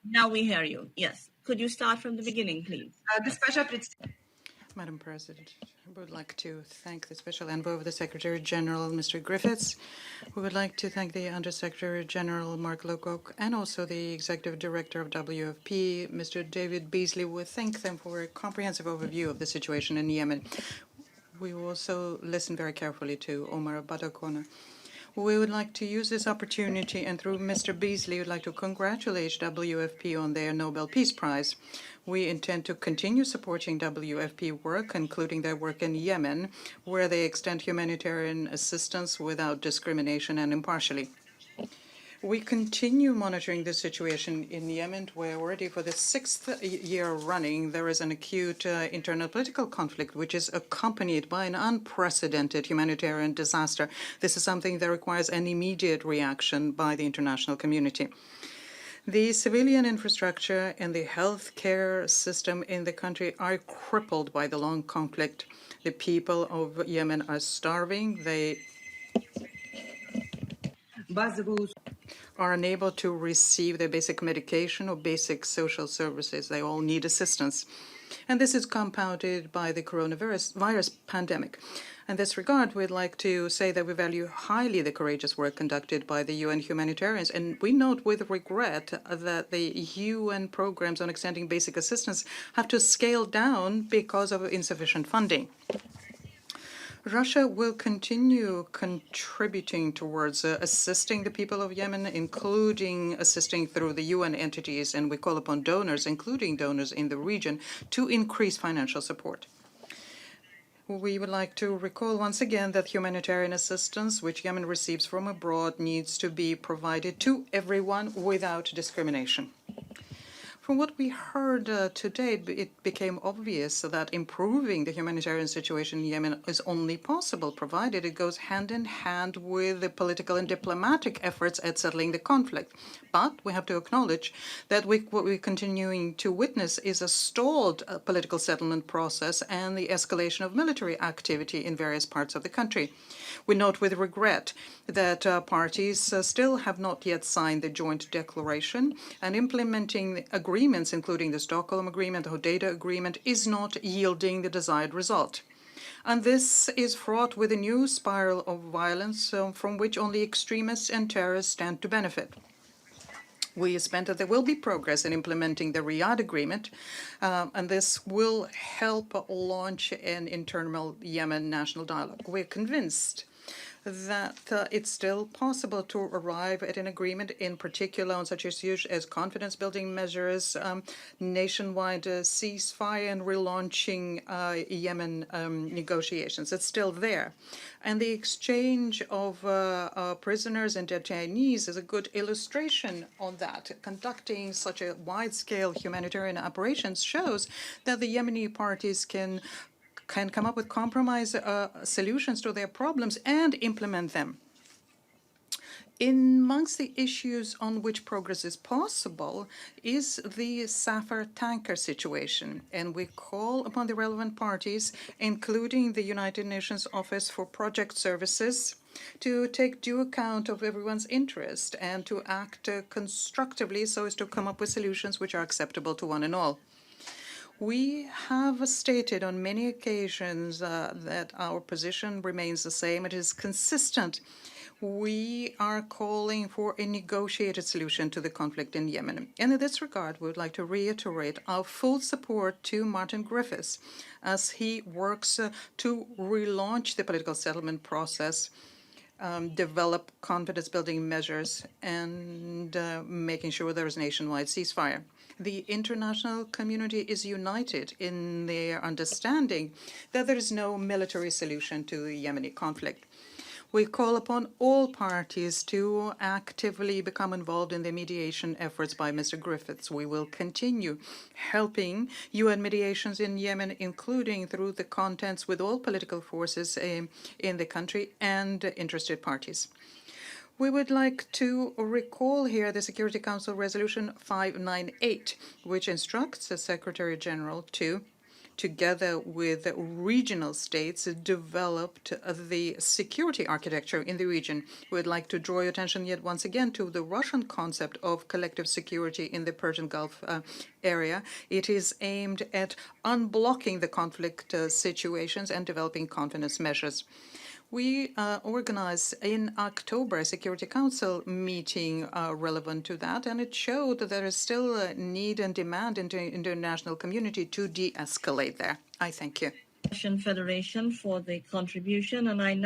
Now we hear you. Yes. Could you start from the beginning, please? Madam President, I would like to thank the Special Envoy of the Secretary General, Mr. Griffiths. We would like to thank the Undersecretary General, Mark Lowcock, and also the Executive Director of WFP, Mr. David Beasley. We thank them for a comprehensive overview of the situation in Yemen. We will also listen very carefully to Omar Badakona. We would like to use this opportunity, and through Mr. Beasley, would like to congratulate WFP on their Nobel Peace Prize. We intend to continue supporting WFP work, including their work in Yemen, where they extend humanitarian assistance without discrimination and impartially. We continue monitoring the situation in Yemen, where already for the sixth year running there is an acute internal political conflict, which is accompanied by an unprecedented humanitarian disaster. This is something that requires an immediate reaction by the international community. The civilian infrastructure and the healthcare system in the country are crippled by the long conflict. The people of Yemen are starving. They are unable to receive their basic medication or basic social services. They all need assistance. And this is compounded by the coronavirus pandemic. In this regard, we'd like to say that we value highly the courageous work conducted by the UN humanitarians, and we note with regret that the UN programs on extending basic assistance have to scale down because of insufficient funding. Russia will continue contributing towards assisting the people of Yemen, including assisting through the UN entities, and we call upon donors, including donors in the region, to increase financial support. We would like to recall once again that humanitarian assistance, which Yemen receives from abroad, needs to be provided to everyone without discrimination. From what we heard today, it became obvious that improving the humanitarian situation in Yemen is only possible provided it goes hand in hand with the political and diplomatic efforts at settling the conflict. But we have to acknowledge that what we're continuing to witness is a stalled political settlement process and the escalation of military activity in various parts of the country. We note with regret that parties still have not yet signed the joint declaration, and implementing agreements, including the Stockholm Agreement, the Hodeidah Agreement, is not yielding the desired result. And this is fraught with a new spiral of violence from which only extremists and terrorists stand to benefit. We expect that there will be progress in implementing the Riyadh Agreement, and this will help launch an internal Yemen national dialogue. We're convinced that it's still possible to arrive at an agreement, in particular on such issues as confidence-building measures, nationwide ceasefire, and relaunching Yemen negotiations. It's still there. And the exchange of prisoners and detainees is a good illustration on that. Conducting such a wide-scale humanitarian operations shows that the Yemeni parties can come up with compromise solutions to their problems and implement them. Amongst the issues on which progress is possible is the Safar tanker situation, and we call upon the relevant parties, including the United Nations Office for Project Services, to take due account of everyone's interest and to act constructively so as to come up with solutions which are acceptable to one and all. We have stated on many occasions that our position remains the same. It is consistent. We are calling for a negotiated solution to the conflict in Yemen. And in this regard, we would like to reiterate our full support to Martin Griffiths as he works to relaunch the political settlement process, develop confidence-building measures, and making sure there is nationwide ceasefire. The international community is united in their understanding that there is no military solution to the Yemeni conflict. We call upon all parties to actively become involved in the mediation efforts by Mr. Griffiths. We will continue helping UN mediations in Yemen, including through the contacts with all political forces in the country and interested parties. We would like to recall here the Security Council Resolution 598, which instructs the Secretary General to together with regional states, developed the security architecture in the region. We'd like to draw your attention yet once again to the Russian concept of collective security in the Persian Gulf area. It is aimed at unblocking the conflict situations and developing confidence measures. We organized in October a Security Council meeting relevant to that, and it showed that there is still a need and demand in the international community to de-escalate there. I thank you. Russian Federation for the contribution, and I now